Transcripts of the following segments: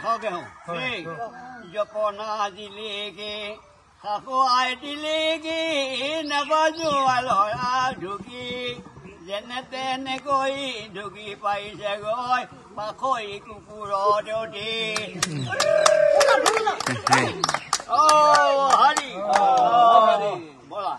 खाओगे हूँ जो पोना दिलेगे खाको आई दिलेगी नबाजो वालो आ ढुकी जेने तेने कोई ढुकी पाई से गोय पाखोई कुकुरो डोटी ओ हरी बोला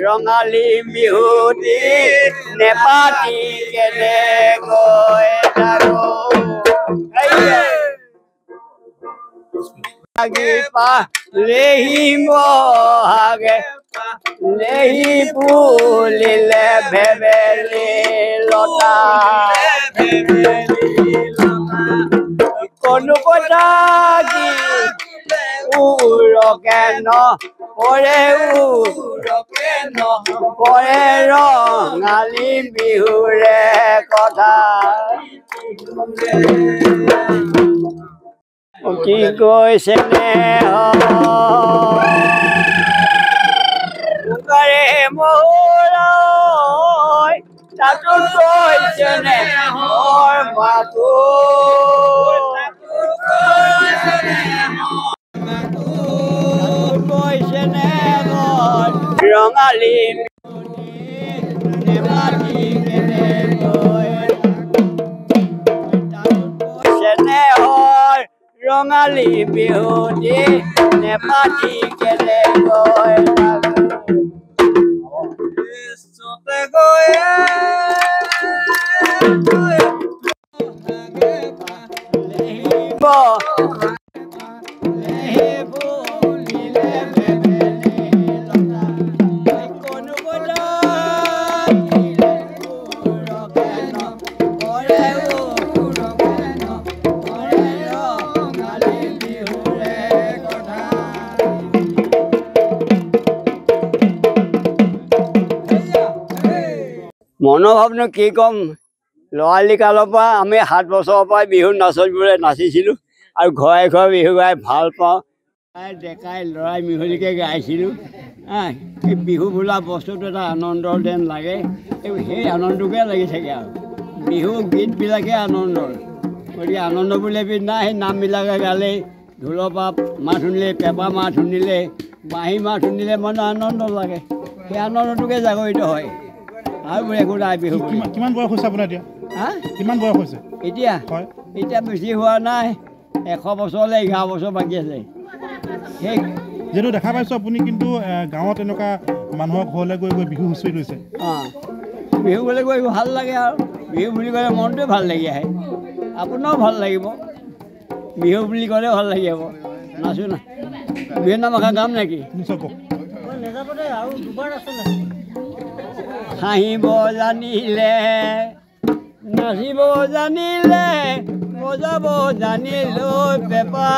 ৰঙালী বিহুতি নেপাতি কেনে গৈ থাকো লেহি মহাগে লেহি ফুলিলে ভেবেলি লতা কোনো কথা কি উৰকে নপৰে নপৰে ৰঙালী বিহুৰে কথা কি কৈছে মুখাৰে মোৰ তাতো কৈছে নেহৰ মাতো কৈছে নেহৰ ৰঙালী নেপাতি কেনে গৈ ৰঙালী বিহুতি নেপাতি কেনে গৈ মনোভাৱনো কি কম ল'ৰালি কালৰ পৰা আমি 7 বছৰৰ পৰা বিহু নাচতবোৰে নাচিছিলোঁ আৰু ঘৰে ঘৰে বিহু গাই ভাল পাওঁ ডেকাই ল'ৰাই মিহলিকৈ গাইছিলোঁ এই বিহু বোলা বস্তুটো এটা আনন্দৰ যেন লাগে সেই আনন্দকে লাগি থাকে আৰু বিহু গীতবিলাকে আনন্দৰ গতিকে আনন্দ বুলি এবিধ নাই সেই নামবিলাকে গালে ঢোলৰ পৰা মাত শুনিলে পেঁপা মাত শুনিলে বাঁহী মাত শুনিলে মানে আনন্দ লাগে সেই আনন্দটোকে জাগৰিত হয় আৰু একো নাই বিহু কিমান বয়স হৈছে আপোনাৰ এতিয়া কিমান বয়স হৈছে এতিয়া এতিয়া বেছি হোৱা নাই 100 বছৰলৈ 11 বছৰ বাকী আছে সেই যেটো দেখা পাইছোঁ আপুনি কিন্তু গাঁৱত এনেকুৱা মানুহৰ ঘৰলৈ গৈ গৈ বিহু হুঁচৰি লৈছে বিহু গ'লে গৈ ভাল লাগে আৰু বিহু বুলি ক'লে মনটোৱে ভাল লাগি আহে আপোনাৰো ভাল লাগিব বিহু বুলি ক'লে ভাল লাগিব নাচো না বিহু নাম এষাৰ গাম নেকি হাঁহিব জানিলে নাচিব জানিলে বজাব জানিলৈ পেঁপা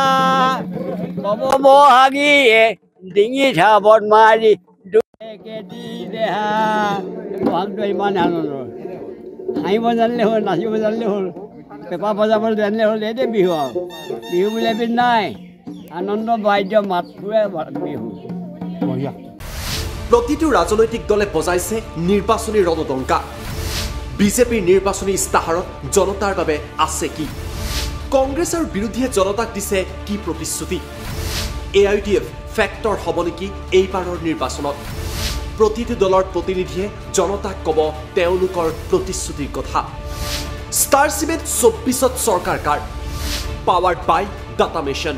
ক'ব বহাগীয়ে ডিঙি ঝাবত মাৰি কেটি দেহা বহাগটো ইমান আনন্দৰ হাঁহিব জানিলে হ'ল নাচিব জানিলে হ'ল পেঁপা বজাব জানিলে হ'ল এইটোৱে বিহু আৰু বিহু বুলি এবিধ নাই আনন্দ বাদ্য মাতটোৱে বিহু প্ৰতিটো ৰাজনৈতিক দলে বজাইছে নিৰ্বাচনী ৰণদংকা বিজেপিৰ নিৰ্বাচনী ইস্তাহাৰত জনতাৰ বাবে আছে কি কংগ্ৰেছ আৰু বিৰোধীয়ে জনতাক দিছে কি প্ৰতিশ্ৰুতি AIUDF ফেক্টৰ হ'ব নেকি এইবাৰৰ নিৰ্বাচনত প্ৰতিটো দলৰ প্ৰতিনিধিয়ে জনতাক ক'ব তেওঁলোকৰ প্ৰতিশ্ৰুতিৰ কথা ষ্টাৰ চিমেণ্ট 24ত চৰকাৰ কাৰ পাৱাৰ্ড বাই ডাটা মিছন